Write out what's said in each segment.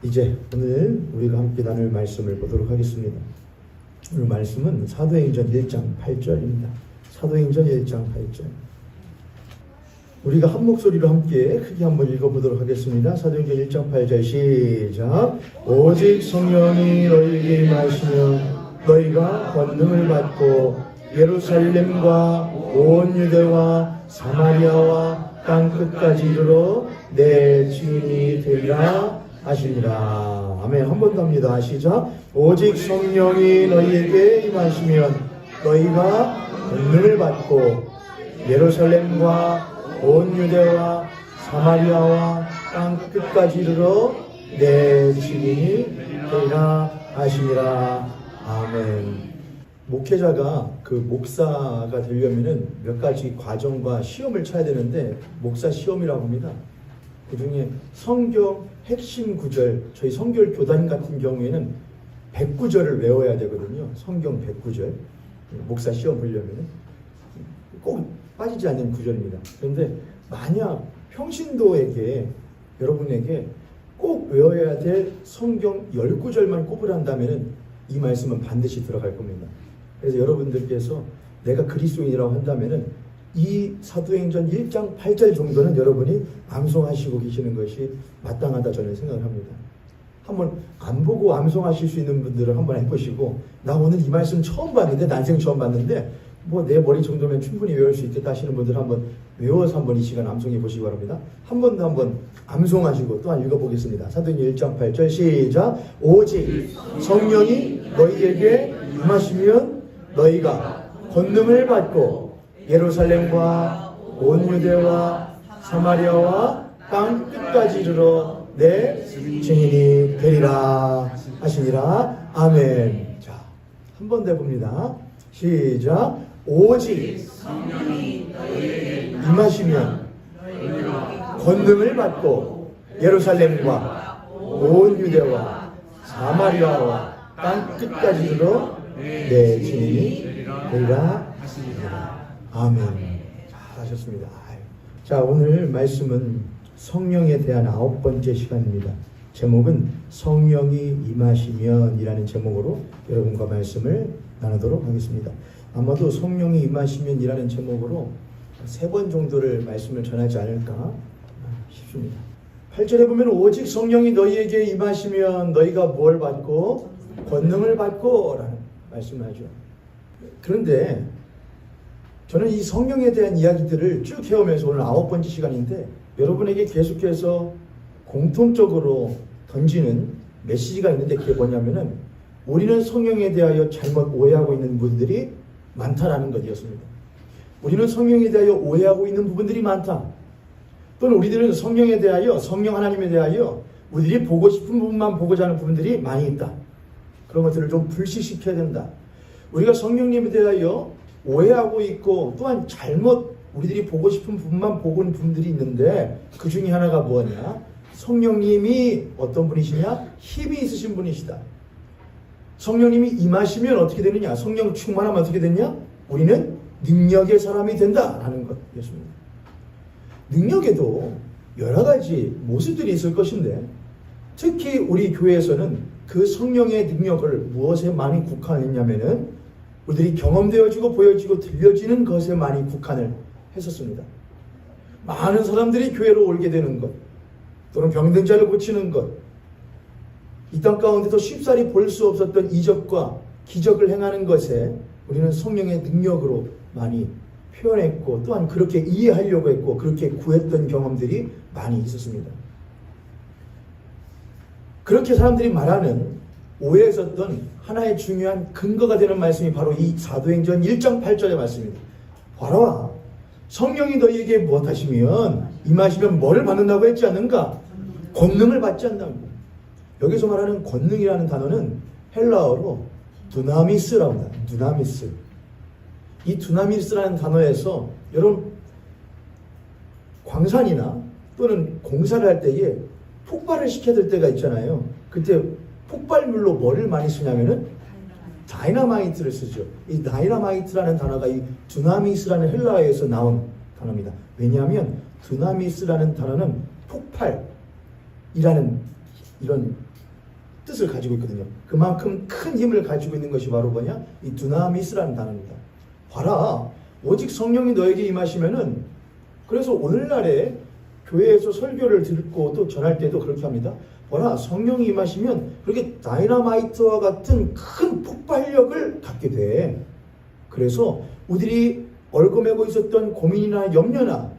이제 오늘 우리가 함께 나눌 말씀을 보도록 하겠습니다. 오늘 말씀은 사도행전 1장 8절입니다. 사도행전 1장 8절. 우리가 한 목소리로 함께 크게 한번 읽어보도록 하겠습니다. 사도행전 1장 8절 시작. 오직 성령이 너희에게 임하시면 너희가 권능을 받고 예루살렘과 온 유대와 사마리아와 땅 끝까지 이르러 내 증인이 되리라 하시니라. 아멘. 한 번 더 합니다. 시작. 오직 성령이 너희에게 임하시면 너희가 권능을 받고 예루살렘과 온 유대와 사마리아와 땅 끝까지 이르러 내 증인이 되리라 하시니라. 아멘. 목회자가 그 목사가 되려면은 몇 가지 과정과 시험을 쳐야 되는데 목사 시험이라고 합니다. 그 중에 성경 핵심 구절, 저희 성결 교단 같은 경우에는 100구절을 외워야 되거든요. 성경 100구절. 목사 시험 보려면은 꼭 빠지지 않는 구절입니다. 그런데 만약 평신도에게 여러분에게 꼭 외워야 될 성경 10구절만 꼽으란다면은 이 말씀은 반드시 들어갈 겁니다. 그래서 여러분들께서 내가 그리스도인이라고 한다면은 이 사도행전 1장 8절 정도는 여러분이 암송하시고 계시는 것이 마땅하다 저는 생각을 합니다. 한번 안 보고 암송하실 수 있는 분들은 한번 해보시고, 나 오늘 이 말씀 처음 봤는데, 난생 처음 봤는데 뭐 내 머리 정도면 충분히 외울 수 있겠다 하시는 분들 한번 외워서 한번 이 시간 암송해 보시기 바랍니다. 한 번 더 한번 암송하시고 또한 읽어보겠습니다. 사도행전 1장 8절 시작. 오직 성령이 너희에게 임하시면 너희가 권능을 받고 예루살렘과 온 유대와 사마리아와 땅 끝까지 이르러 내 증인이 되리라 하시니라. 아멘. 자, 한 번 더 봅니다. 시작. 오직 성령이 너희에게 임하시면 권능을 받고 예루살렘과 온 유대와 사마리아와 땅 끝까지 이르러 내 증인이 되리라 하시니라. 아멘. 잘하셨습니다. 자, 오늘 말씀은 성령에 대한 9번째 시간입니다. 제목은 성령이 임하시면 이라는 제목으로 여러분과 말씀을 나누도록 하겠습니다. 아마도 성령이 임하시면 이라는 제목으로 3번 정도를 말씀을 전하지 않을까 싶습니다. 8절에 보면 오직 성령이 너희에게 임하시면 너희가 뭘 받고? 권능을 받고 라는 말씀을 하죠. 그런데 저는 이 성령에 대한 이야기들을 쭉 해오면서 오늘 9번째 시간인데 여러분에게 계속해서 공통적으로 던지는 메시지가 있는데 그게 뭐냐면은 우리는 성령에 대하여 잘못 오해하고 있는 분들이 많다라는 것이었습니다. 우리는 성령에 대하여 오해하고 있는 부분들이 많다. 또는 우리들은 성령에 대하여, 성령 하나님에 대하여 우리들이 보고 싶은 부분만 보고자 하는 부분들이 많이 있다. 그런 것들을 좀 불식시켜야 된다. 우리가 성령님에 대하여 오해하고 있고 또한 잘못 우리들이 보고 싶은 부분만 보고 있는 부분들이 있는데 그 중에 하나가 뭐냐? 성령님이 어떤 분이시냐? 힘이 있으신 분이시다. 성령님이 임하시면 어떻게 되느냐? 성령 충만하면 어떻게 되느냐? 우리는 능력의 사람이 된다라는 것이었습니다. 능력에도 여러 가지 모습들이 있을 것인데 특히 우리 교회에서는 그 성령의 능력을 무엇에 많이 국한했냐면은 우리들이 경험되어지고 보여지고 들려지는 것에 많이 국한을 했었습니다. 많은 사람들이 교회로 오게 되는 것, 또는 병든 자를 고치는 것, 이 땅 가운데서 쉽사리 볼 수 없었던 이적과 기적을 행하는 것에 우리는 성령의 능력으로 많이 표현했고 또한 그렇게 이해하려고 했고 그렇게 구했던 경험들이 많이 있었습니다. 그렇게 사람들이 말하는 오해했었던 하나의 중요한 근거가 되는 말씀이 바로 이 사도행전 1장 8절의 말씀입니다. 봐라, 성령이 너희에게 무엇하시면 임하시면 뭐를 받는다고 했지 않는가? 권능을 받지 않는다고. 여기서 말하는 권능이라는 단어는 헬라어로 두나미스라고 합니다. 두나미스. 이 두나미스라는 단어에서 여러분 광산이나 또는 공사를 할 때에 폭발을 시켜야 될 때가 있잖아요. 그때 폭발물로 뭐를 많이 쓰냐면은 다이너마이트를 쓰죠. 이 다이너마이트라는 단어가 이 두나미스라는 헬라어에서 나온 단어입니다. 왜냐하면 두나미스라는 단어는 폭발이라는 이런 뜻을 가지고 있거든요. 그만큼 큰 힘을 가지고 있는 것이 바로 뭐냐? 이 두나미스라는 단어입니다. 봐라, 오직 성령이 너에게 임하시면은, 그래서 오늘날에 교회에서 설교를 듣고 또 전할 때도 그렇게 합니다. 봐라, 성령이 임하시면 그렇게 다이너마이트와 같은 큰 폭발력을 갖게 돼. 그래서 우리들이 얽어매고 있었던 고민이나 염려나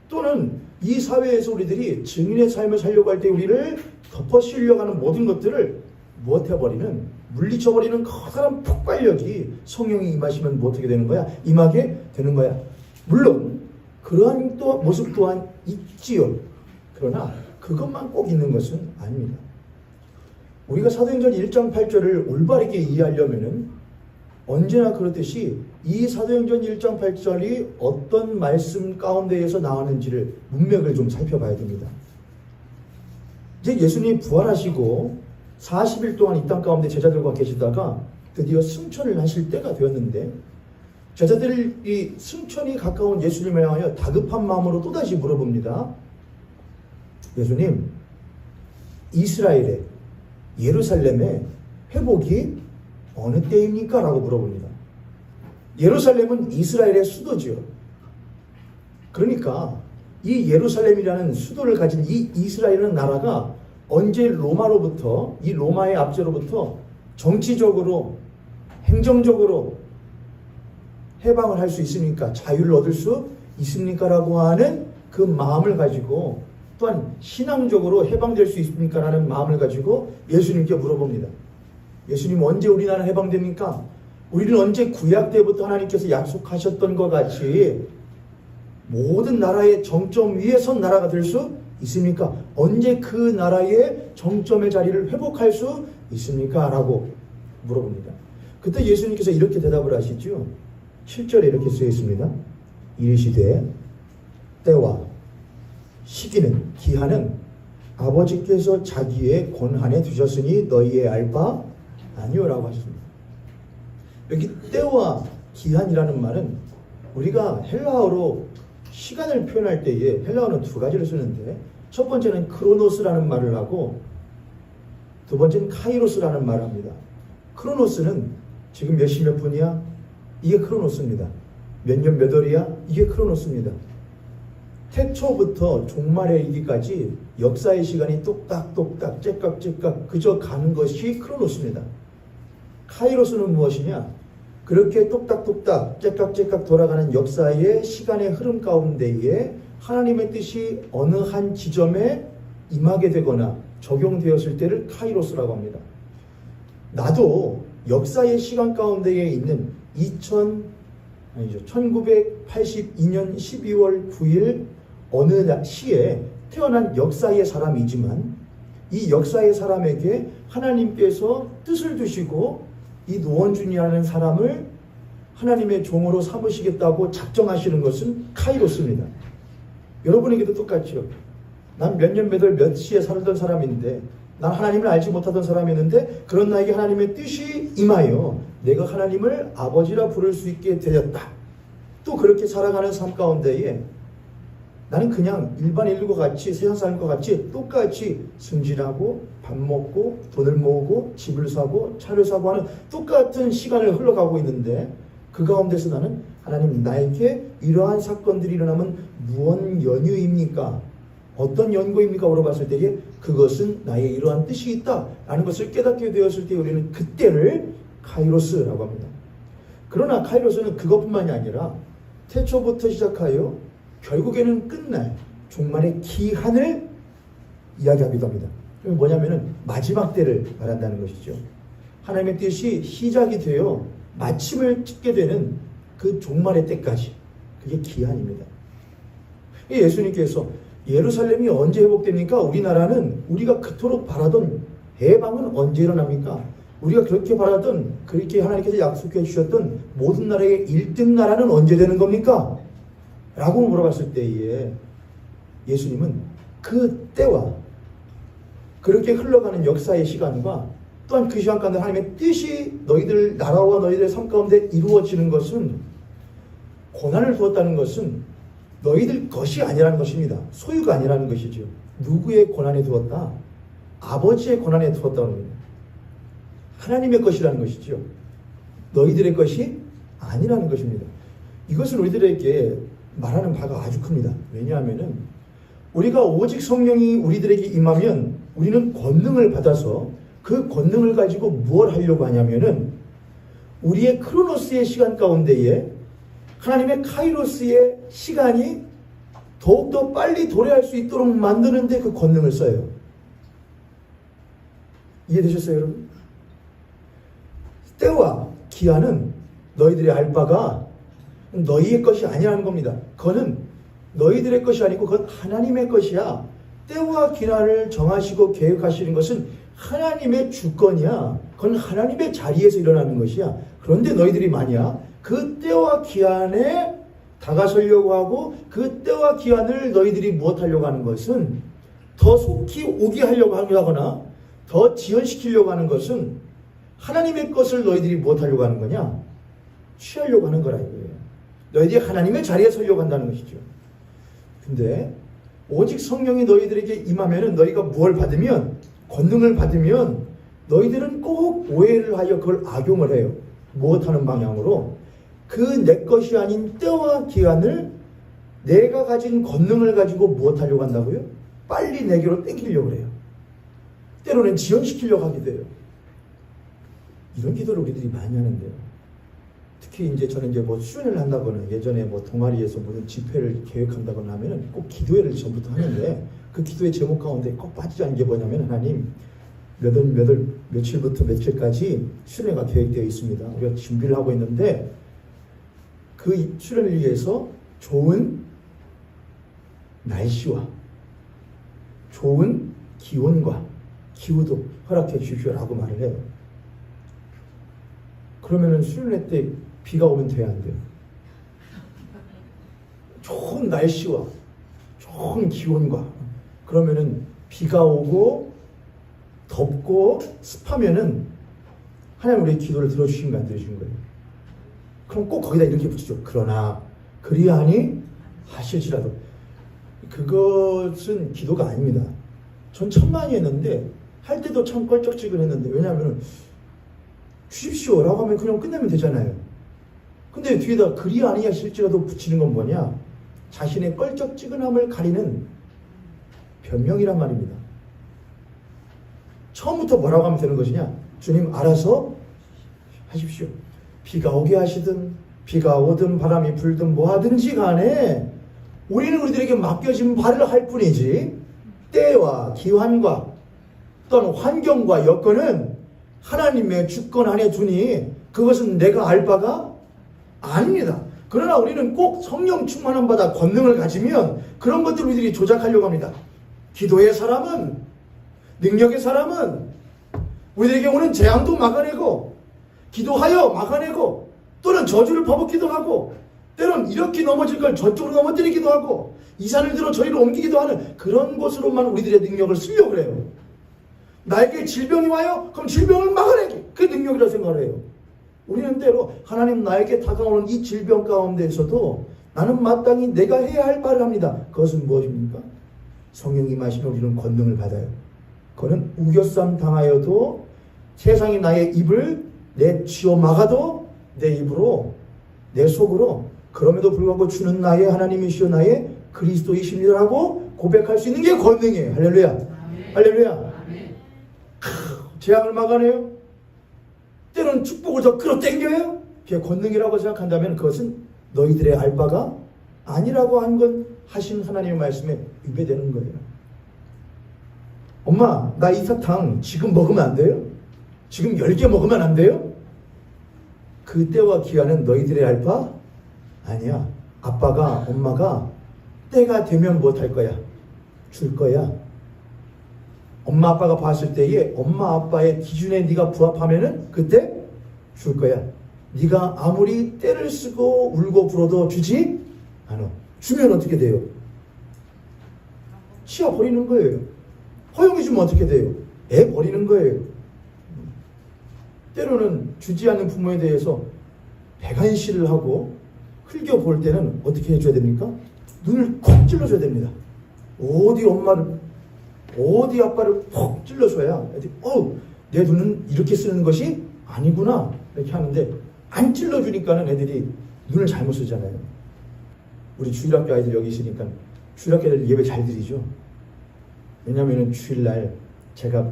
또는 이 사회에서 우리들이 증인의 삶을 살려고 할 때 우리를 덮어씌우려고 하는 모든 것들을 무엇해버리는, 물리쳐버리는 커다란 폭발력이 성령이 임하시면 뭐 어떻게 되는 거야? 임하게 되는 거야. 물론 그러한 또 모습 또한 있지요. 그러나 그것만 꼭 있는 것은 아닙니다. 우리가 사도행전 1장 8절을 올바르게 이해하려면은 언제나 그렇듯이 이 사도행전 1장 8절이 어떤 말씀 가운데에서 나왔는지를 문맥을 좀 살펴봐야 됩니다. 이제 예수님이 부활하시고 40일 동안 이 땅 가운데 제자들과 계시다가 드디어 승천을 하실 때가 되었는데, 제자들이 승천이 가까운 예수님을 향하여 다급한 마음으로 또다시 물어봅니다. 예수님, 이스라엘의 예루살렘의 회복이 어느 때입니까? 라고 물어봅니다. 예루살렘은 이스라엘의 수도지요. 그러니까 이 예루살렘이라는 수도를 가진 이 이스라엘이라는 나라가 언제 로마로부터, 이 로마의 압제로부터 정치적으로, 행정적으로 해방을 할 수 있습니까? 자유를 얻을 수 있습니까? 라고 하는 그 마음을 가지고, 또한 신앙적으로 해방될 수 있습니까? 라는 마음을 가지고 예수님께 물어봅니다. 예수님, 언제 우리 나라 해방됩니까? 우리는 언제 구약 때부터 하나님께서 약속하셨던 것 같이 모든 나라의 정점 위에 선 나라가 될 수 있습니까? 언제 그 나라의 정점의 자리를 회복할 수 있습니까? 라고 물어봅니다. 그때 예수님께서 이렇게 대답을 하시죠. 7절에 이렇게 쓰여 있습니다. 이르시되 때와 시기는, 기한은 아버지께서 자기의 권한에 두셨으니 너희의 알 바 아니오라고 하셨습니다. 여기 때와 기한이라는 말은 우리가 헬라어로 시간을 표현할 때에 헬라어는 두 가지를 쓰는데, 첫 번째는 크로노스라는 말을 하고 두 번째는 카이로스라는 말을 합니다. 크로노스는 지금 몇 시 몇 분이야? 이게 크로노스입니다. 몇 년 몇 월이야? 이게 크로노스입니다. 태초부터 종말에 이르기까지 역사의 시간이 똑딱똑딱 째깍째깍 그저 가는 것이 크로노스입니다. 카이로스는 무엇이냐? 그렇게 똑딱똑딱 째깍째깍 돌아가는 역사의 시간의 흐름 가운데에 하나님의 뜻이 어느 한 지점에 임하게 되거나 적용되었을 때를 카이로스라고 합니다. 나도 역사의 시간 가운데에 있는 1982년 12월 9일 어느 시에 태어난 역사의 사람이지만, 이 역사의 사람에게 하나님께서 뜻을 두시고 이 노원준이라는 사람을 하나님의 종으로 삼으시겠다고 작정하시는 것은 카이로스입니다. 여러분에게도 똑같죠. 난 몇 년 몇 월 몇 시에 살던 사람인데, 난 하나님을 알지 못하던 사람이었는데 그런 나에게 하나님의 뜻이 임하여 내가 하나님을 아버지라 부를 수 있게 되었다. 또 그렇게 살아가는 삶 가운데에 나는 그냥 일반 인류와 같이, 세상 사람과 같이 똑같이 승진하고 밥 먹고 돈을 모으고 집을 사고 차를 사고 하는 똑같은 시간을 흘러가고 있는데, 그 가운데서 나는 하나님, 나에게 이러한 사건들이 일어나면 무엇 연유입니까? 어떤 연고입니까? 물어봤을 때에 그것은 나의 이러한 뜻이 있다 라는 것을 깨닫게 되었을 때 우리는 그때를 카이로스라고 합니다. 그러나 카이로스는 그것뿐만이 아니라 태초부터 시작하여 결국에는 끝날 종말의 기한을 이야기하기도 합니다. 뭐냐면은 마지막 때를 말한다는 것이죠. 하나님의 뜻이 시작이 되어 마침을 찍게 되는 그 종말의 때까지, 그게 기한입니다. 예수님께서 예루살렘이 언제 회복됩니까? 우리나라는 우리가 그토록 바라던 해방은 언제 일어납니까? 우리가 그렇게 바라던, 그렇게 하나님께서 약속해 주셨던 모든 나라의 1등 나라는 언제 되는 겁니까? 라고 물어봤을 때에 예수님은 그 때와 그렇게 흘러가는 역사의 시간과 또한 그 시간 가운데 하나님의 뜻이 너희들 나라와 너희들의 삶 가운데 이루어지는 것은, 고난을 두었다는 것은 너희들 것이 아니라는 것입니다. 소유가 아니라는 것이죠. 누구의 고난에 두었다? 아버지의 고난에 두었다는 겁니다. 하나님의 것이라는 것이죠. 너희들의 것이 아니라는 것입니다. 이것을 우리들에게 말하는 바가 아주 큽니다. 왜냐하면은 우리가 오직 성령이 우리들에게 임하면 우리는 권능을 받아서 그 권능을 가지고 무엇을 하려고 하냐면은 우리의 크로노스의 시간 가운데에 하나님의 카이로스의 시간이 더욱더 빨리 도래할 수 있도록 만드는데 그 권능을 써요. 이해되셨어요, 여러분? 때와 기한은 너희들이 알 바가 너희의 것이 아니라는 겁니다. 그거는 너희들의 것이 아니고 그건 하나님의 것이야. 때와 기한을 정하시고 계획하시는 것은 하나님의 주권이야. 그건 하나님의 자리에서 일어나는 것이야. 그런데 너희들이 만약 그 때와 기한에 다가서려고 하고 그 때와 기한을 너희들이 무엇하려고 하는 것은 더 속히 오게 하려고 하거나 더 지연시키려고 하는 것은 하나님의 것을 너희들이 무엇하려고 하는 거냐? 취하려고 하는 거라 이거예요. 너희들이 하나님의 자리에 서려고 한다는 것이죠. 근데 오직 성령이 너희들에게 임하면은 너희가 무엇을 받으면 권능을 받으면 너희들은 꼭 오해를 하여 그걸 악용을 해요. 무엇하는 방향으로? 그 내 것이 아닌 때와 기한을 내가 가진 권능을 가지고 무엇하려고 한다고요? 빨리 내게로 땡기려고 해요. 때로는 지연시키려고 하기도 해요. 이런 기도를 우리들이 많이 하는데요. 특히 이제 저는 이제 뭐 수련을 한다거나 예전에 뭐 동아리에서 무슨 집회를 계획한다거나 하면은 꼭 기도회를 전부터 하는데 그 기도의 제목 가운데 꼭 빠지지 않은 게 뭐냐면 하나님 며칠부터 며칠까지 수련회가 계획되어 있습니다. 우리가 준비를 하고 있는데 그 수련을 위해서 좋은 날씨와 좋은 기온과 기후도 허락해 주시오라고 말을 해요. 그러면은 수련회 때 비가 오면 돼야 안 돼요? 좋은 날씨와 좋은 기온과 그러면은 비가 오고 덥고 습하면은 하나님 우리의 기도를 들어주신 거 안 들어주신 거예요? 그럼 꼭 거기다 이렇게 붙이죠. 그러나 그리하니 하실지라도. 그것은 기도가 아닙니다. 전 참 많이 했는데 할 때도 참 껄쩍지근했는데 왜냐하면 주십시오라고 하면 그냥 끝내면 되잖아요. 근데 뒤에다 그리하니 하실지라도 붙이는 건 뭐냐? 자신의 껄쩍지근함을 가리는 변명이란 말입니다. 처음부터 뭐라고 하면 되는 것이냐? 주님 알아서 하십시오. 비가 오게 하시든 비가 오든 바람이 불든 뭐 하든지 간에 우리는 우리들에게 맡겨진 바를 할 뿐이지 때와 기환과 또는 환경과 여건은 하나님의 주권 안에 두니 그것은 내가 알 바가 아닙니다. 그러나 우리는 꼭 성령 충만한 바다 권능을 가지면 그런 것들을 우리들이 조작하려고 합니다. 기도의 사람은 능력의 사람은 우리들에게 오는 재앙도 막아내고 기도하여 막아내고 또는 저주를 퍼붓기도 하고 때론 이렇게 넘어질 걸 저쪽으로 넘어뜨리기도 하고 이 산을 들어 저리로 옮기기도 하는 그런 곳으로만 우리들의 능력을 쓰려고 해요. 나에게 질병이 와요? 그럼 질병을 막아내기. 그게 능력이라고 생각을 해요. 우리는 때로 하나님 나에게 다가오는 이 질병 가운데에서도 나는 마땅히 내가 해야 할 바를 합니다. 그것은 무엇입니까? 성령이 임하시면 우리는 권능을 받아요. 그거는 우겨쌈 당하여도 세상이 나의 입을 내쥐어 막아도 내 입으로 내 속으로 그럼에도 불구하고 주는 나의 하나님이시여 나의 그리스도이십니다라고 고백할 수 있는 게 권능이에요. 할렐루야. 아멘. 할렐루야. 아멘. 재앙을 막아내요. 때로는 축복을 더 끌어당겨요. 그게 권능이라고 생각한다면 그것은 너희들의 알 바가 아니라고 한 건 하신 하나님의 말씀에 위배되는 거예요. 엄마 나 이 사탕 지금 먹으면 안 돼요? 지금 10개 먹으면 안 돼요? 그 때와 기한은 너희들의 알 바 아니야. 아빠가 엄마가 때가 되면 무엇할 거야? 줄 거야. 엄마 아빠가 봤을 때에 엄마 아빠의 기준에 네가 부합하면은 그때 줄 거야. 네가 아무리 때를 쓰고 울고 불어도 주지 않아. 주면 어떻게 돼요? 치워 버리는 거예요. 허용해 주면 어떻게 돼요? 애 버리는 거예요. 때로는 주지 않는 부모에 대해서 배관시를 하고 흘겨 볼 때는 어떻게 해줘야 됩니까? 눈을 콕 찔러줘야 됩니다. 어디 엄마를 어디 아빠를 콕 찔러줘야 내 눈은 이렇게 쓰는 것이 아니구나 이렇게 하는데 안 찔러주니까는 애들이 눈을 잘못 쓰잖아요. 우리 주일학교 아이들 여기 있으니까 주일학교 애들 예배 잘 드리죠. 왜냐하면 주일날 제가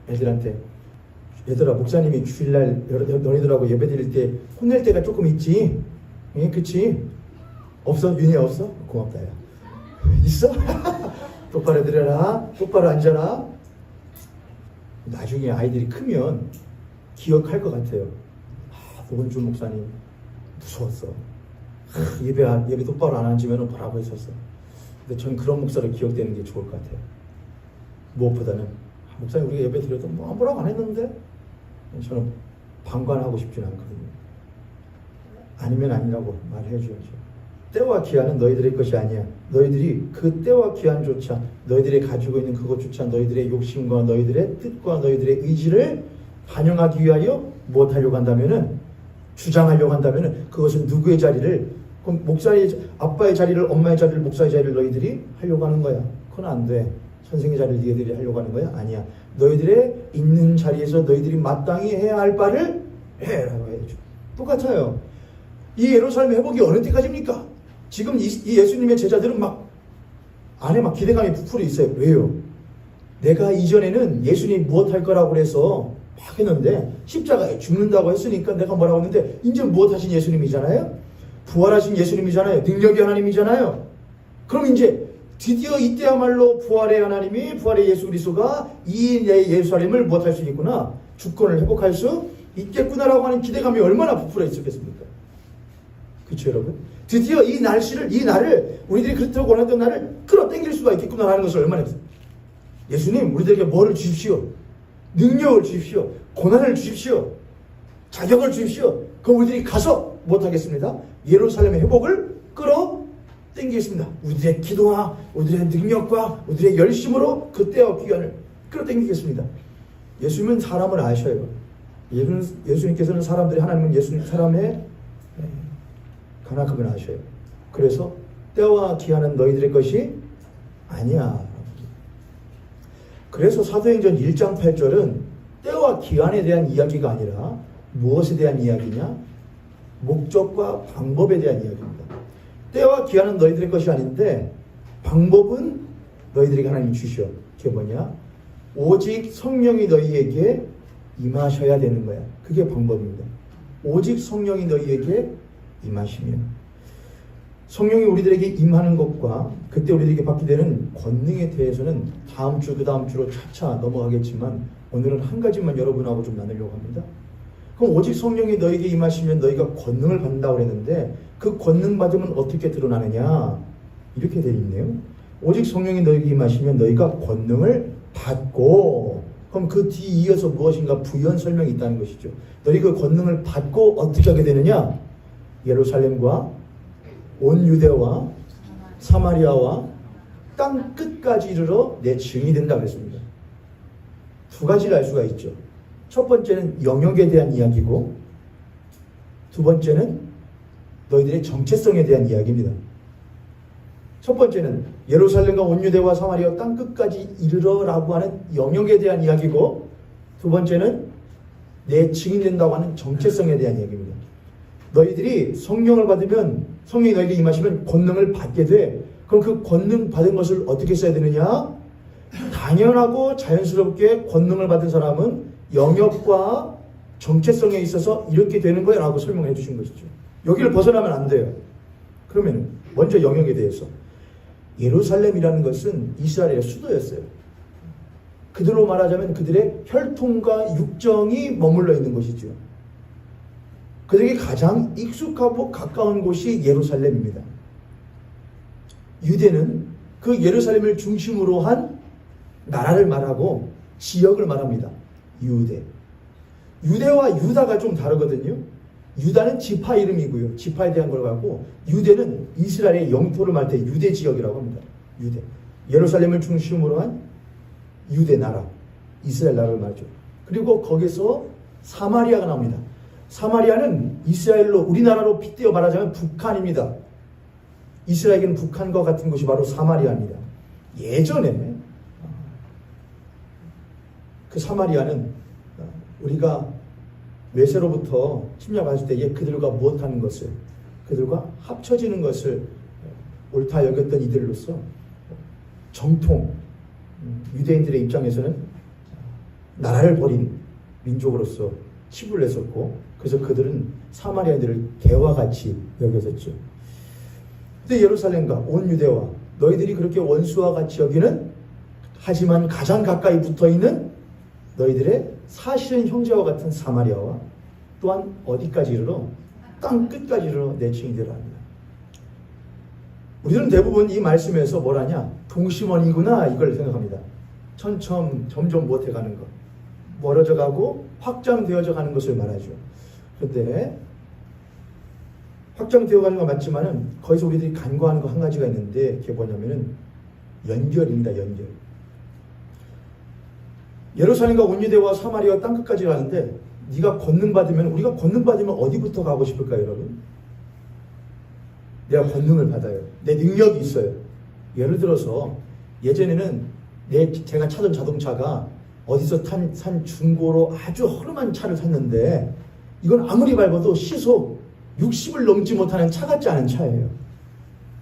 애들한테 얘들아 목사님이 주일날 너희들하고 예배 드릴 때 혼낼 때가 조금 있지? 예, 그치? 없어? 윤희 없어? 고맙다 야. 있어? 똑바로 들여라. 똑바로 앉아라. 나중에 아이들이 크면 기억할 것 같아요. 노건주 목사님 무서웠어. 예배 똑바로 안 앉으면 뭐라고 했었어. 근데 전 그런 목사로 기억되는 게 좋을 것 같아요. 무엇보다는 목사님 우리가 예배 드려도 뭐라고 안 했는데 저는 방관하고 싶지는 않거든요. 아니면 아니라고 말해줘야죠. 때와 기한은 너희들의 것이 아니야. 너희들이 그 때와 기한조차 너희들이 가지고 있는 그것조차 너희들의 욕심과 너희들의 뜻과 너희들의 의지를 반영하기 위하여 무엇하려고 한다면은 주장하려고 한다면은 그것은 누구의 자리를 그럼 목사의 아빠의 자리를 엄마의 자리를 목사의 자리를 너희들이 하려고 하는 거야. 그건 안 돼. 선생의 자리를 너희들이 하려고 하는 거야? 아니야. 너희들의 있는 자리에서 너희들이 마땅히 해야 할 바를 해라고 해야죠. 똑같아요. 이 예루살렘 회복이 어느 때까지입니까? 지금 이 예수님의 제자들은 안에 기대감이 부풀어 있어요. 왜요? 내가 이전에는 예수님이 무엇 할 거라고 그래서 막 했는데 십자가에 죽는다고 했으니까 내가 뭐라고 했는데 이제 무엇 하신 예수님이잖아요? 부활하신 예수님이잖아요. 능력의 하나님이잖아요. 그럼 이제 드디어 이때야말로 부활의 하나님이 부활의 예수 그리스도가 이 예루살렘을 무엇 할 수 있겠구나. 주권을 회복할 수 있겠구나라고 하는 기대감이 얼마나 부풀어 있었겠습니까? 그렇죠 여러분? 드디어 이 날을 우리들이 그렇다고 원했던 날을 끌어당길 수가 있겠구나 하는 것을 얼마나 했어요. 예수님 우리들에게 뭐를 주십시오. 능력을 주십시오. 고난을 주십시오. 자격을 주십시오. 그럼 우리들이 가서 못하겠습니다. 예루살렘의 회복을 끌어당기겠습니다. 우리들의 기도와 우리들의 능력과 우리들의 열심으로 그 때와 기간을 끌어당기겠습니다. 예수님은 사람을 아셔요. 예수님께서는 사람들이 하나님은 예수님 사람의 가난함을 아셔요. 그래서 때와 기한은 너희들의 것이 아니야. 그래서 사도행전 1장 8절은 때와 기한에 대한 이야기가 아니라 무엇에 대한 이야기냐? 목적과 방법에 대한 이야기입니다. 때와 기한은 너희들의 것이 아닌데 방법은 너희들에게 하나님이 주셔. 그게 뭐냐? 오직 성령이 너희에게 임하셔야 되는 거야. 그게 방법입니다. 오직 성령이 너희에게 임하시면 성령이 우리들에게 임하는 것과 그때 우리들에게 받게 되는 권능에 대해서는 다음 주 그 다음 주로 차차 넘어가겠지만 오늘은 한 가지만 여러분하고 좀 나누려고 합니다. 그럼 오직 성령이 너에게 임하시면 너희가 권능을 받는다고 그랬는데 그 권능 받으면 어떻게 드러나느냐 이렇게 되어 있네요. 오직 성령이 너에게 임하시면 너희가 권능을 받고 그럼 그 뒤 이어서 무엇인가 부연 설명이 있다는 것이죠. 너희 그 권능을 받고 어떻게 하게 되느냐? 예루살렘과 온 유대와 사마리아와 땅 끝까지 이르러 내 증인이 된다 그랬습니다. 두 가지를 알 수가 있죠. 첫 번째는 영역에 대한 이야기고 두 번째는 너희들의 정체성에 대한 이야기입니다. 첫 번째는 예루살렘과 온 유대와 사마리아 땅 끝까지 이르러라고 하는 영역에 대한 이야기고 두 번째는 내 증인이 된다고 하는 정체성에 대한 이야기입니다. 너희들이 성령을 받으면 성령이 너희에게 임하시면 권능을 받게 돼. 그럼 그 권능 받은 것을 어떻게 써야 되느냐? 당연하고 자연스럽게 권능을 받은 사람은 영역과 정체성에 있어서 이렇게 되는 거야 라고 설명을 해주신 것이죠. 여기를 벗어나면 안 돼요. 그러면 먼저 영역에 대해서 예루살렘이라는 것은 이스라엘의 수도였어요. 그들로 말하자면 그들의 혈통과 육정이 머물러 있는 곳이죠. 그들에게 가장 익숙하고 가까운 곳이 예루살렘입니다. 유대는 그 예루살렘을 중심으로 한 나라를 말하고 지역을 말합니다. 유대와 유다가 좀 다르거든요. 유다는 지파 이름이고요. 지파에 대한 걸 갖고 유대는 이스라엘의 영토를 말할 때 유대 지역이라고 합니다. 유대. 예루살렘을 중심으로 한 유대 나라, 이스라엘 나라를 말하죠. 그리고 거기서 사마리아가 나옵니다. 사마리아는 이스라엘로 우리나라로 빗대어 말하자면 북한입니다. 이스라엘에게는 북한과 같은 곳이 바로 사마리아입니다. 예전에 그 사마리아는 우리가 외세로부터 침략받을 때에 그들과 무엇하는 것을, 그들과 합쳐지는 것을 옳다 여겼던 이들로서 정통 유대인들의 입장에서는 나라를 버린 민족으로서 치부를 냈었고, 그래서 그들은 사마리아인들을 개와 같이 여겼었죠. 근데 예루살렘과 온 유대와 너희들이 그렇게 원수와 같이 여기는, 하지만 가장 가까이 붙어있는 너희들의 사실은 형제와 같은 사마리아와 또한 어디까지 이르러? 땅 끝까지 이르러 내 증인되라 합니다. 우리는 대부분 이 말씀에서 뭘 하냐? 동심원이구나 이걸 생각합니다. 점점 못해가는 것, 멀어져 가고 확장되어져 가는 것을 말하죠. 그런데 확장되어 가는 건 맞지만은 거기서 우리들이 간과하는 거 한 가지가 있는데, 그게 뭐냐면은 연결입니다. 연결. 예루살렘과 온 유대와 사마리아 땅 끝까지 가는데, 네가 권능받으면, 우리가 권능받으면 어디부터 가고 싶을까요, 여러분? 내가 권능을 받아요. 내 능력이 있어요. 예를 들어서 예전에는 제가 차던 자동차가 어디서 산 중고로 아주 허름한 차를 샀는데, 이건 아무리 밟아도 시속 60을 넘지 못하는 차 같지 않은 차예요.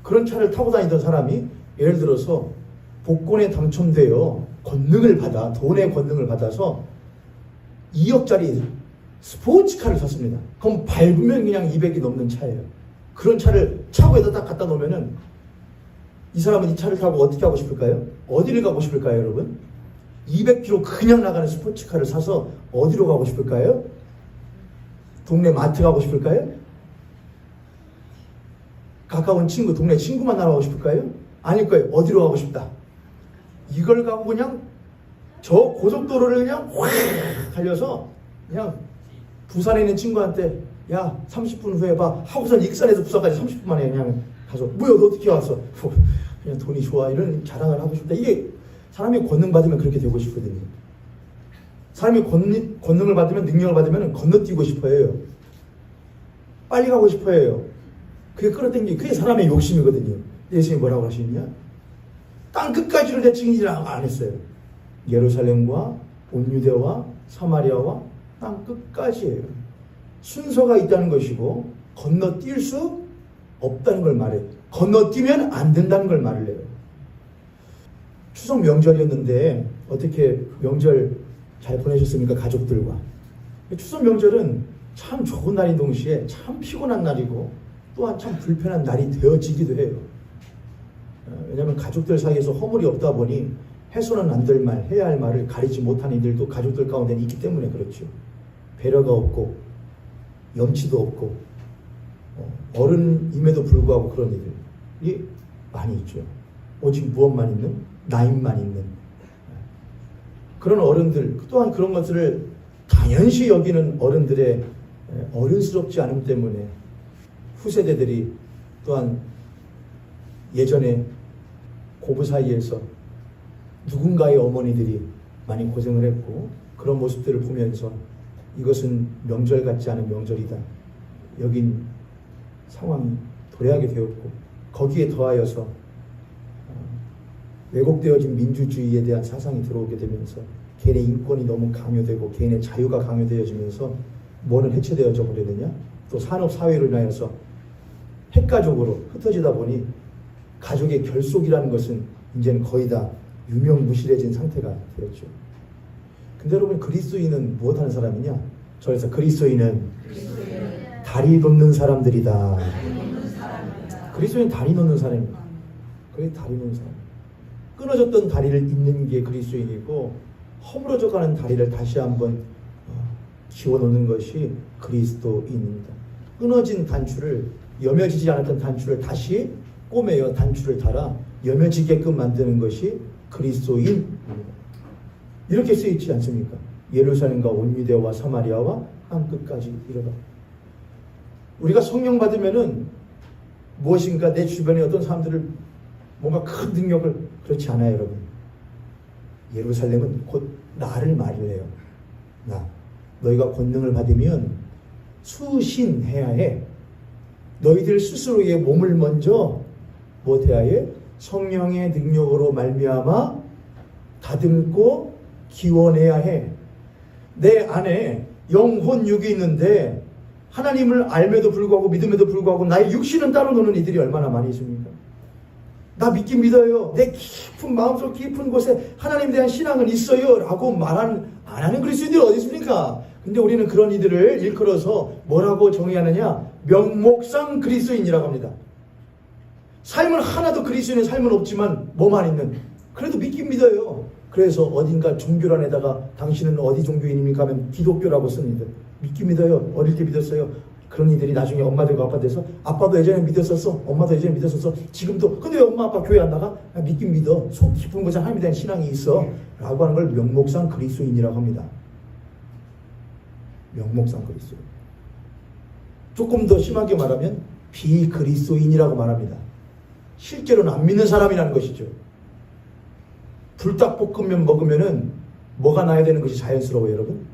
그런 차를 타고 다니던 사람이 예를 들어서 복권에 당첨되어 권능을 받아, 돈의 권능을 받아서 2억짜리 스포츠카를 샀습니다. 그럼 밟으면 그냥 200이 넘는 차예요. 그런 차를 차고에다 딱 갖다 놓으면은 이 사람은 이 차를 타고 어떻게 하고 싶을까요? 어디를 가고 싶을까요, 여러분? 200km 그냥 나가는 스포츠카를 사서 어디로 가고 싶을까요? 동네 마트 가고 싶을까요? 가까운 친구, 동네 친구 만나러 가고 싶을까요? 아닐 거예요. 어디로 가고 싶다. 이걸 가고 그냥 저 고속도로를 그냥 확 달려서 그냥 부산에 있는 친구한테 야 30분 후에 봐 하고선 익산에서 부산까지 30분 만에 그냥 가서 뭐야 너 어떻게 왔어? 그냥 돈이 좋아 이런 자랑을 하고 싶다. 이게 사람이 권능 받으면 그렇게 되고 싶거든요. 사람이 권능을 받으면, 능력을 받으면 건너뛰고 싶어 해요. 빨리 가고 싶어 해요. 그게 끌어당기기, 그게 사람의 욕심이거든요. 예수님이 뭐라고 하시느냐? 땅 끝까지를 내 증인이라고 안 했어요. 예루살렘과 온 유대와 사마리아와 땅 끝까지예요. 순서가 있다는 것이고 건너뛸 수 없다는 걸 말해요. 건너뛰면 안 된다는 걸 말을 해요. 추석 명절이었는데 어떻게 명절 잘 보내셨습니까? 가족들과. 추석 명절은 참 좋은 날인 동시에 참 피곤한 날이고 또한 참 불편한 날이 되어지기도 해요. 왜냐하면 가족들 사이에서 허물이 없다 보니 해서는 안 될 말, 해야 할 말을 가리지 못하는 이들도 가족들 가운데는 있기 때문에 그렇죠. 배려가 없고 염치도 없고 어른임에도 불구하고 그런 이들이 많이 있죠. 오직 무엇만 있는? 나임만 있는 그런 어른들, 또한 그런 것들을 당연시 여기는 어른들의 어른스럽지 않음 때문에 후세대들이 또한 예전에 고부 사이에서 누군가의 어머니들이 많이 고생을 했고 그런 모습들을 보면서 이것은 명절 같지 않은 명절이다 여긴 상황이 도래하게 되었고, 거기에 더하여서 왜곡되어진 민주주의에 대한 사상이 들어오게 되면서 개인의 인권이 너무 강요되고 개인의 자유가 강요되어지면서 뭐는 해체되어져 버리느냐, 또 산업사회로 인하여서 핵가족으로 흩어지다 보니 가족의 결속이라는 것은 이제는 거의 다 유명무실해진 상태가 되었죠. 근데 여러분, 그리스도인은 무엇하는 사람이냐? 저에서 그리스도인은 다리 놓는 사람들이다. 그리스도인 다리 놓는 사람입니다. 그게 다리 놓는 사람. 끊어졌던 다리를 잇는 게 그리스도인이고, 허물어져가는 다리를 다시 한번 지워놓는 것이 그리스도인입니다. 끊어진 단추를, 여며지지 않았던 단추를 다시 꼬매어 단추를 달아 여며지게끔 만드는 것이 그리스도인입니다. 이렇게 쓰여있지 않습니까? 예루살렘과 온 유대와 사마리아와 땅 끝까지 이르러. 우리가 성령 받으면은 무엇인가 내 주변에 어떤 사람들을 뭔가 큰 능력을, 그렇지 않아요, 여러분. 예루살렘은 곧 나를 말을 해요. 나. 너희가 권능을 받으면 수신해야 해. 너희들 스스로의 몸을 먼저 무엇해야 해? 성령의 능력으로 말미암아 다듬고 기원해야 해. 내 안에 영혼 육이 있는데 하나님을 알매도 불구하고 믿음에도 불구하고 나의 육신은 따로 노는 이들이 얼마나 많이 있습니까? 나 믿긴 믿어요. 내 깊은 마음속 깊은 곳에 하나님에 대한 신앙은 있어요 라고 안 하는 그리스도인들이 어디 있습니까? 근데 우리는 그런 이들을 일컬어서 뭐라고 정의하느냐? 명목상 그리스도인이라고 합니다. 삶은 하나도 그리스도인의 삶은 없지만 뭐만 있는, 그래도 믿긴 믿어요. 그래서 어딘가 종교란에다가 당신은 어디 종교인입니까 하면 기독교라고 씁니다. 믿긴 믿어요. 어릴 때 믿었어요. 그런 이들이 나중에 엄마 되고 아빠 돼서 아빠도 예전에 믿었었어. 엄마도 예전에 믿었었어. 지금도. 근데 왜 엄마 아빠 교회 안 나가? 믿긴 믿어. 속 깊은 곳에 하나님에 대한 신앙이 있어 라고 하는 걸 명목상 그리스도인이라고 합니다. 명목상 그리스도인. 조금 더 심하게 말하면 비그리스도인이라고 말합니다. 실제로는 안 믿는 사람이라는 것이죠. 불닭볶음면 먹으면은 뭐가 나야 되는 것이 자연스러워요, 여러분?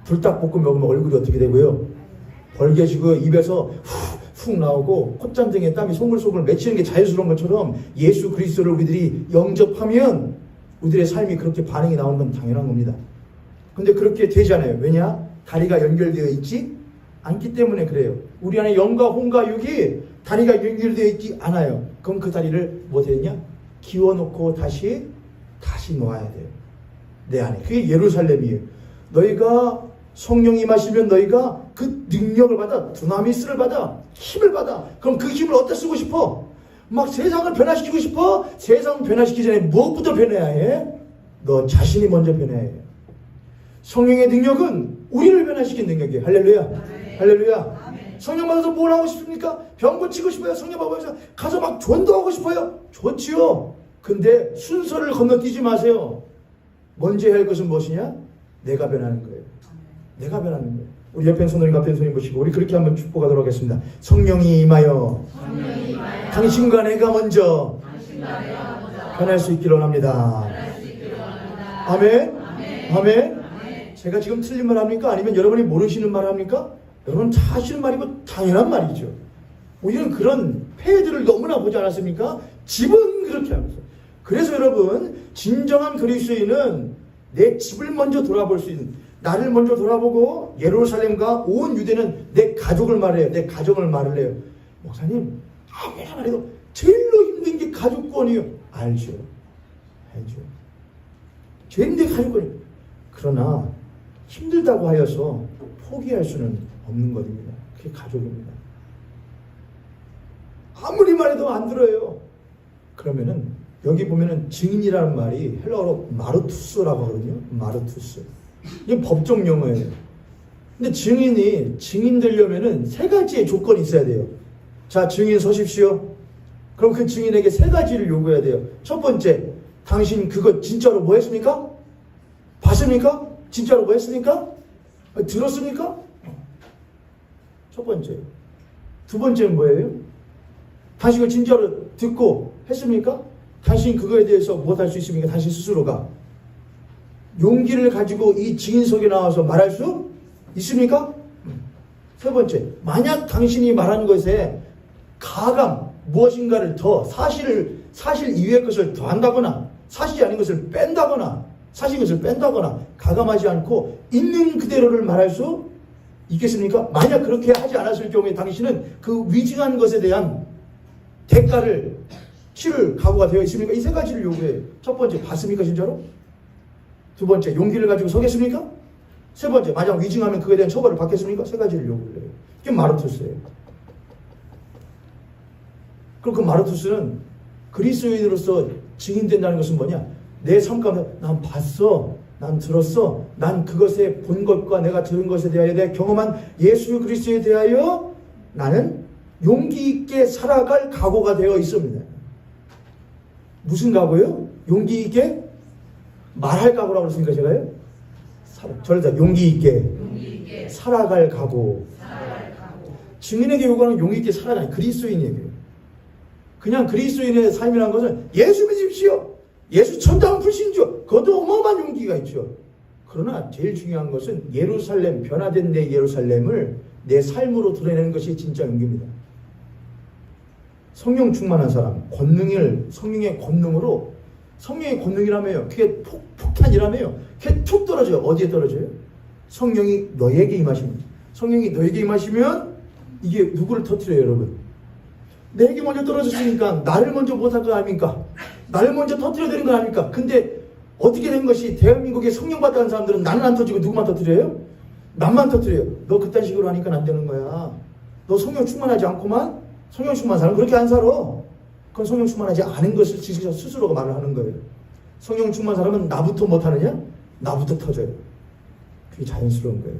불닭볶음면 먹으면 얼굴이 어떻게 되고요? 벌개지고 입에서 훅 나오고 콧잔등에 땀이 송글송글 맺히는 게 자연스러운 것처럼 예수 그리스도를 우리들이 영접하면 우리들의 삶이 그렇게 반응이 나오는 건 당연한 겁니다. 근데 그렇게 되지 않아요. 왜냐? 다리가 연결되어 있지 않기 때문에 그래요. 우리 안에 영과 혼과 육이 다리가 연결되어 있지 않아요. 그럼 그 다리를 뭐 되냐? 기워놓고 다시 놓아야 돼요. 내 안에. 그게 예루살렘이에요. 너희가 성령이 임하시면 너희가 그 능력을 받아, 두나미스를 받아, 힘을 받아. 그럼 그 힘을 어디다 쓰고 싶어? 막 세상을 변화시키고 싶어? 세상을 변화시키기 전에 무엇부터 변해야 해? 너 자신이 먼저 변해야 해. 성령의 능력은 우리를 변화시킨 능력이에요. 할렐루야. 아멘. 할렐루야. 아멘. 성령 받아서 뭘 하고 싶습니까? 병 고치고 싶어요? 성령 받아서 가서 막 전도하고 싶어요? 좋지요. 근데 순서를 건너뛰지 마세요. 먼저 해야 할 것은 무엇이냐? 내가 변하는 거예요. 내가 변하는 거예요. 우리 옆에 손님 앞에 손님 보시고 우리 그렇게 한번 축복하도록 하겠습니다. 성령이 임하여 당신과 내가 먼저 변할 수 있기를 원합니다. 아멘. 아멘. 제가 지금 틀린 말 합니까? 아니면 여러분이 모르시는 말 합니까? 여러분 다 하시는 말이고 당연한 말이죠. 우리는 그런 폐해들을 너무나 보지 않았습니까? 집은 그렇게 하면서. 그래서 여러분 진정한 그리스도인은 내 집을 먼저 돌아볼 수 있는, 나를 먼저 돌아보고 예루살렘과 온 유대는 내 가족을 말해요. 내 가정을 말을 해요. 목사님 아무나 말해도 제일로 힘든 게 가족권이에요. 알죠. 제일 힘든 게 가족권이에요. 그러나 힘들다고 하여서 포기할 수는 없는 것입니다. 그게 가족입니다. 아무리 말해도 안 들어요. 그러면은 여기 보면은 증인이라는 말이 헬라어로 마르투스라고 하거든요. 마르투스. 이게 법정 용어예요. 근데 증인 되려면은 세 가지의 조건이 있어야 돼요. 자, 증인 서십시오. 그럼 그 증인에게 세 가지를 요구해야 돼요. 첫 번째, 당신 그거 진짜로 뭐 했습니까? 봤습니까? 진짜로 뭐 했습니까? 들었습니까? 첫 번째. 두 번째는 뭐예요? 당신 그걸 진짜로 듣고 했습니까? 당신 그거에 대해서 무엇 할 수 있습니까? 당신 스스로가 용기를 가지고 이 증인석에 나와서 말할 수 있습니까? 세 번째, 만약 당신이 말한 것에 가감 무엇인가를 더 사실 이외의 것을 더한다거나 사실이 아닌 것을 뺀다거나 가감하지 않고 있는 그대로를 말할 수 있겠습니까? 만약 그렇게 하지 않았을 경우에 당신은 그 위증한 것에 대한 대가를 치를 각오가 되어 있습니까? 이 세 가지를 요구해요. 첫 번째, 봤습니까 진짜로? 두 번째, 용기를 가지고 서겠습니까? 세 번째, 만약 위증하면 그에 대한 처벌을 받겠습니까? 세 가지를 요구를 해요. 이게 마르투스예요. 그럼 그 마르투스는 그리스도인으로서 증인된다는 것은 뭐냐? 내 삶 가운데 난 봤어, 난 들었어, 난 그것에 본 것과 내가 들은 것에 대하여 내가 경험한 예수 그리스도에 대하여 나는 용기 있게 살아갈 각오가 되어 있습니다. 무슨 각오요? 용기 있게 말할 각오라고 그랬으니까 제가요? 저를 용기 있게 살아갈 각오. 증인에게 요구하는 용기 있게 살아가는 그리스도인에게. 그냥 그리스도인의 삶이라는 것은 예수 믿으십시오. 예수 천당 불신주. 그것도 어마어마한 용기가 있죠. 그러나 제일 중요한 것은 예루살렘, 변화된 내 예루살렘을 내 삶으로 드러내는 것이 진짜 용기입니다. 성령 충만한 사람, 성령의 권능으로 성령의 권능이라며요. 그게 폭탄이라며요. 그게 툭 떨어져요. 어디에 떨어져요? 성령이 너에게 임하시면. 성령이 너에게 임하시면 이게 누구를 터뜨려요, 여러분? 내게 먼저 떨어졌으니까 나를 먼저 못할 거 아닙니까? 나를 먼저 터뜨려야 되는 거 아닙니까? 근데 어떻게 된 것이 대한민국에 성령 받다는 사람들은 나는 안 터지고 누구만 터뜨려요? 남만 터뜨려요. 너 그딴 식으로 하니까 안 되는 거야. 너 성령 충만하지 않고만 성령 충만한 사람은 그렇게 안 살아. 그건 성령 충만하지 않은 것을 스스로가 말을 하는 거예요. 성령 충만한 사람은 나부터 못하느냐? 나부터 터져요. 그게 자연스러운 거예요.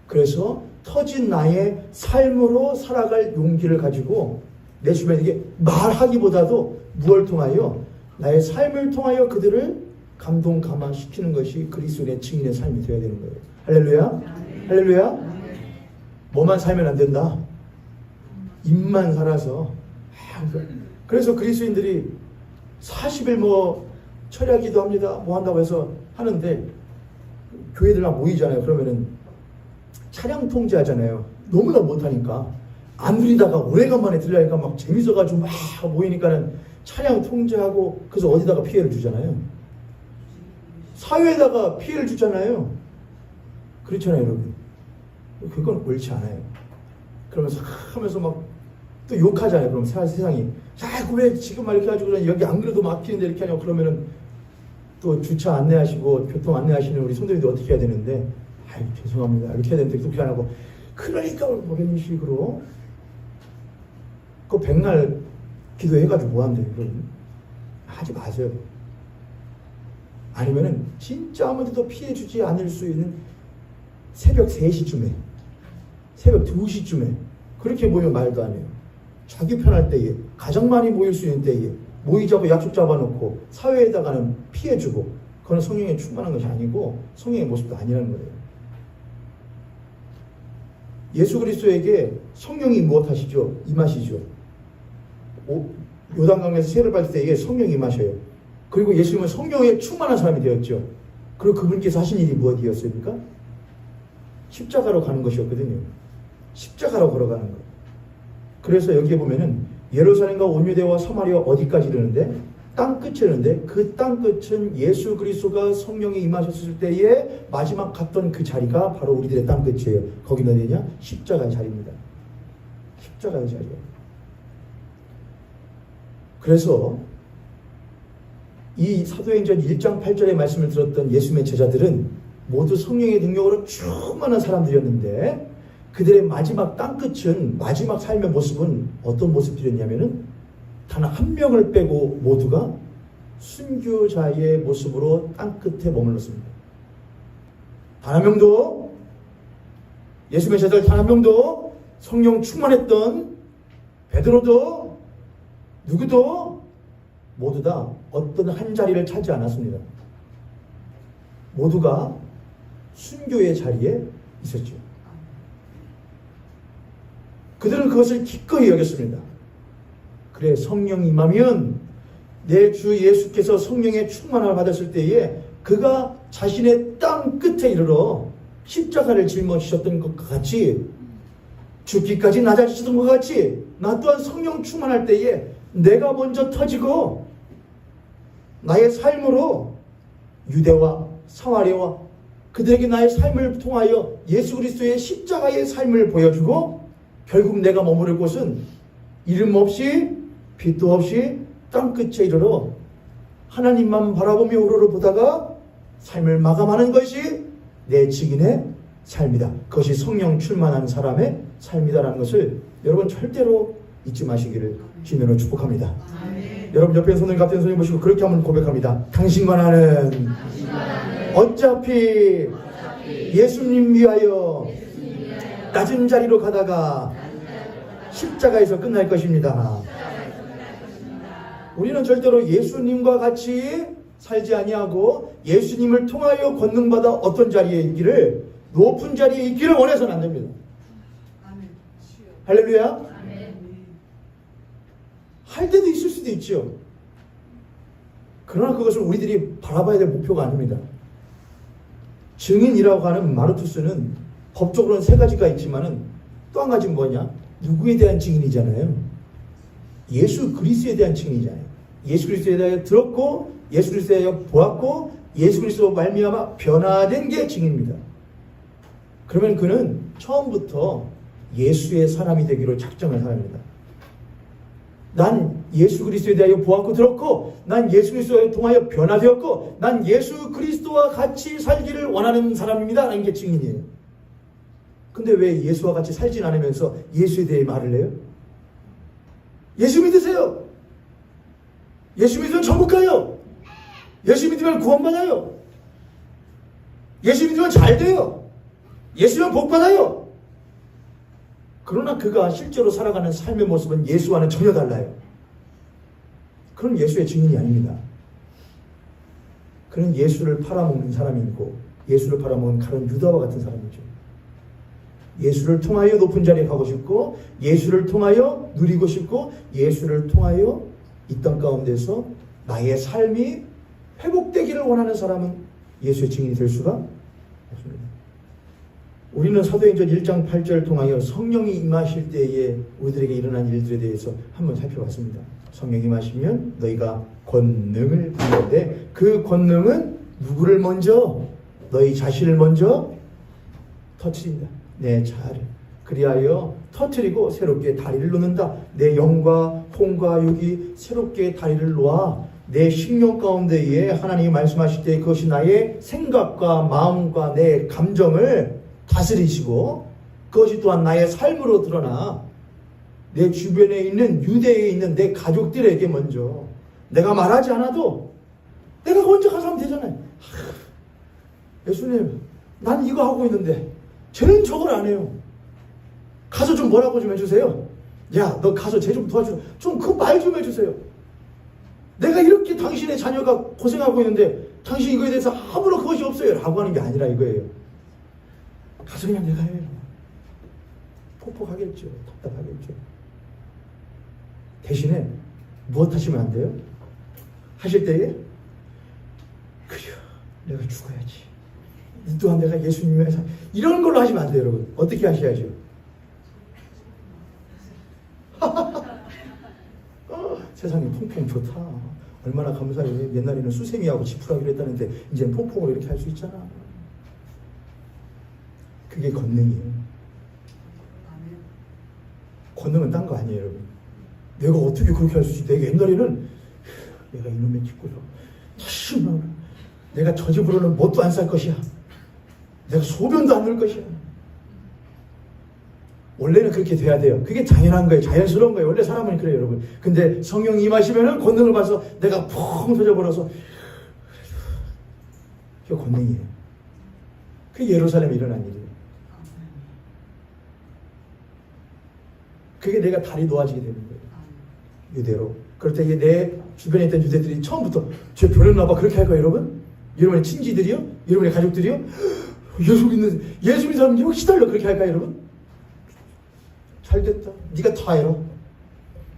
그래서 터진 나의 삶으로 살아갈 용기를 가지고 내 주변에게 말하기보다도 무엇을 통하여? 나의 삶을 통하여 그들을 감동 감화시키는 것이 그리스도의 증인의 삶이 되어야 되는 거예요. 할렐루야. 할렐루야. 뭐만 살면 안 된다. 입만 살아서. 그래서 그리스도인들이 40일 뭐 철야기도 합니다. 뭐 한다고 해서 하는데 교회들만 모이잖아요. 그러면은 차량 통제하잖아요. 너무나 못하니까 안 누리다가 오래간만에 들으니까 막 재밌어가지고 막 모이니까는 차량 통제하고 그래서 어디다가 피해를 주잖아요. 사회에다가 피해를 주잖아요. 그렇잖아요, 여러분. 그건 옳지 않아요. 그러면서 하면서 막 또 욕하잖아요. 그럼 세상이 자꾸 왜 지금 막 이렇게 해가지고 여기 안 그래도 막히는데 이렇게 하냐고 그러면은 또 주차 안내하시고 교통 안내하시는 우리 성도님들 어떻게 해야 되는데 아유 죄송합니다 이렇게 해야 되는데 그렇게 안 하고 그러니까 뭐 이런 식으로 그 백날 기도해가지고 뭐 한대요. 여러분 하지 마세요. 아니면은 진짜 아무데도 피해 주지 않을 수 있는 새벽 3시쯤에 새벽 2시쯤에 그렇게 모이면 말도 안 해요. 자기 편할 때에 가장 많이 모일 수 있는 때에 모이자고 약속 잡아놓고 사회에다가는 피해주고 그건 성령에 충만한 것이 아니고 성령의 모습도 아니라는 거예요. 예수 그리스도에게 성령이 무엇하시죠? 임하시죠. 요단강에서 세를 받을 때에 성령이 임하셔요. 그리고 예수님은 성령에 충만한 사람이 되었죠. 그리고 그분께서 하신 일이 무엇이었습니까? 십자가로 가는 것이었거든요. 십자가로 걸어가는 것. 그래서 여기에 보면은 예루살렘과 온 유대와 사마리아 어디까지 이르는데 땅끝에 이르는데 그 땅끝은 예수 그리스도가 성령이 임하셨을 때에 마지막 갔던 그 자리가 바로 우리들의 땅끝이에요. 거기는 어디냐? 십자가의 자리입니다. 십자가의 자리예요. 그래서 이 사도행전 1장 8절의 말씀을 들었던 예수님의 제자들은 모두 성령의 능력으로 충만한 사람들이었는데 그들의 마지막 땅끝은 마지막 삶의 모습은 어떤 모습들이었냐면은 단 한 명을 빼고 모두가 순교자의 모습으로 땅끝에 머물렀습니다. 단 한 명도 예수님의 제자들 단 한 명도 성령 충만했던 베드로도 누구도 모두 다 어떤 한 자리를 차지 않았습니다. 모두가 순교의 자리에 있었죠. 그들은 그것을 기꺼이 여겼습니다. 그래 성령이 임하면 내 주 예수께서 성령의 충만함을 받았을 때에 그가 자신의 땅 끝에 이르러 십자가를 짊어지셨던 것과 같이 죽기까지 낮아지셨던 것과 같이 나 또한 성령 충만할 때에 내가 먼저 터지고 나의 삶으로 유대와 사마리아와 그들에게 나의 삶을 통하여 예수 그리스도의 십자가의 삶을 보여주고 결국 내가 머무를 곳은 이름 없이 빛도 없이 땅끝에 이르러 하나님만 바라보며 우러러 보다가 삶을 마감하는 것이 내 증인의 삶이다. 그것이 성령 충만한 사람의 삶이다라는 것을 여러분 절대로 잊지 마시기를 주님으로 축복합니다. 아멘. 여러분 옆에 손을 같은 손을 보시고 그렇게 한번 고백합니다. 당신과 나는 어차피 예수님 위하여 낮은 자리로 가다가 십자가에서 끝날 것입니다. 우리는 절대로 예수님과 같이 살지 아니하고 예수님을 통하여 권능받아 어떤 자리에 있기를 높은 자리에 있기를 원해서는 안 됩니다. 아멘. 할렐루야. 아멘. 할 때도 있을 수도 있죠. 그러나 그것은 우리들이 바라봐야 될 목표가 아닙니다. 증인이라고 하는 마르투스는 법적으로는 3가지가 있지만은 또 한 가지는 뭐냐? 누구에 대한 증인이잖아요. 예수 그리스도에 대한 증인이잖아요. 예수 그리스도에 대하여 들었고 예수 그리스도에 대하여 보았고 예수 그리스도 말미암아 변화된 게 증인입니다. 그러면 그는 처음부터 예수의 사람이 되기로 작정한 사람입니다. 난 예수 그리스도에 대하여 보았고 들었고 난 예수 그리스도에 통하여 변화되었고 난 예수 그리스도와 같이 살기를 원하는 사람입니다. 라는 게 증인이에요. 근데 왜 예수와 같이 살진 않으면서 예수에 대해 말을 해요? 예수 믿으세요. 예수 믿으면 천국 가요. 예수 믿으면 구원받아요. 예수 믿으면 잘 돼요. 예수 믿으면 복 받아요. 그러나 그가 실제로 살아가는 삶의 모습은 예수와는 전혀 달라요. 그건 예수의 증인이 아닙니다. 그는 예수를 팔아먹는 사람이고 예수를 팔아먹은 가룟 유다와 같은 사람이죠. 예수를 통하여 높은 자리에 가고 싶고 예수를 통하여 누리고 싶고 예수를 통하여 이 땅 가운데서 나의 삶이 회복되기를 원하는 사람은 예수의 증인이 될 수가 없습니다. 우리는 사도행전 1장 8절을 통하여 성령이 임하실 때에 우리들에게 일어난 일들에 대해서 한번 살펴봤습니다. 성령이 임하시면 너희가 권능을 받는데 그 권능은 누구를 먼저? 너희 자신을 먼저 터뜨린다. 내 자아를. 그리하여 터뜨리고 새롭게 다리를 놓는다. 내 영과 혼과 육이 새롭게 다리를 놓아 내 심령 가운데에 하나님이 말씀하실 때 그것이 나의 생각과 마음과 내 감정을 다스리시고 그것이 또한 나의 삶으로 드러나 내 주변에 있는 유대에 있는 내 가족들에게 먼저 내가 말하지 않아도 내가 먼저 가서 하면 되잖아요. 예수님 난 이거 하고 있는데 쟤는 저걸 안 해요. 가서 좀 뭐라고 좀 해주세요. 야 너 가서 쟤 좀 도와주세요. 좀 그 말 좀 해주세요. 내가 이렇게 당신의 자녀가 고생하고 있는데 당신 이거에 대해서 아무런 그것이 없어요 라고 하는 게 아니라 이거예요. 가서 그냥 내가 해요. 폭폭하겠죠. 답답하겠죠. 대신에 무엇 하시면 안 돼요? 하실 때에 그래 내가 죽어야지. 이 또한 내가 예수님을 위해서 이런 걸로 하시면 안 돼요. 여러분. 어떻게 하셔야죠? 세상이 퐁퐁 좋다. 얼마나 감사해. 옛날에는 수세미하고 지푸라기를 했다는데 이제는 퐁퐁으로 이렇게 할 수 있잖아. 그게 권능이에요. 권능은 딴 거 아니에요, 여러분. 내가 어떻게 그렇게 할 수 있지? 내가 옛날에는 내가 이놈의 집구석 다시 내가 저 집으로는 뭣도 안 쌀 것이야. 내가 소변도 안 넣을 것이야. 원래는 그렇게 돼야 돼요. 그게 당연한 거예요. 자연스러운 거예요. 원래 사람은 그래요, 여러분. 근데 성령이 임하시면은 권능을 받아서 내가 펑 터져버려서 그게 권능이에요. 그게 예루살렘에 일어난 일이에요. 그게 내가 다리 놓아지게 되는 거예요. 유대로. 그럴 때 내 주변에 있던 유대들이 처음부터 저 변했나봐 그렇게 할 거예요, 여러분? 여러분의 친지들이요? 여러분의 가족들이요? 예수 믿는 사람이 혹시 달라 그렇게 할까요, 여러분? 잘됐다. 네가 다 해라.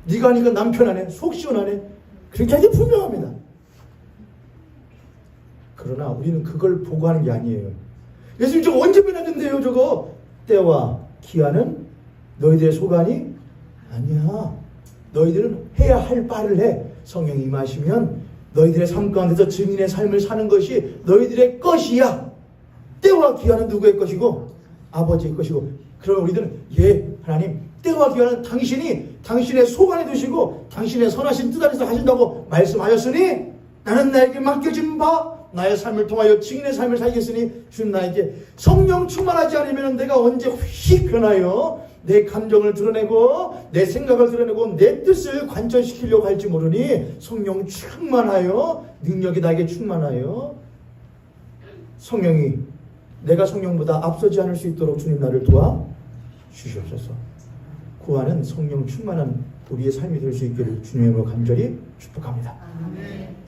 네가 하니까 남편 안 해. 속 시원하네. 그렇게 하는 게 분명합니다. 그러나 우리는 그걸 보고 하는 게 아니에요. 예수님 저거 언제 변화된대요 저거? 때와 기한은 너희들의 소관이 아니야. 너희들은 해야 할 바를 해. 성령이 임하시면 너희들의 삶 가운데서 증인의 삶을 사는 것이 너희들의 것이야. 때와 기한은 누구의 것이고? 아버지의 것이고. 그럼 우리들은 하나님 때와 기한은 당신이 당신의 소관에 두시고 당신의 선하신 뜻 안에서 하신다고 말씀하셨으니 나는 나에게 맡겨진 바 나의 삶을 통하여 증인의 삶을 살겠으니 주는 나에게 성령 충만하지 않으면 내가 언제 휙 변하여 내 감정을 드러내고 내 생각을 드러내고 내 뜻을 관철시키려고 할지 모르니 성령 충만하여 능력이 나에게 충만하여 성령이 내가 성령보다 앞서지 않을 수 있도록 주님 나를 도와 주시옵소서. 구하는 성령 충만한 우리의 삶이 될 수 있기를 주님으로 간절히 축복합니다.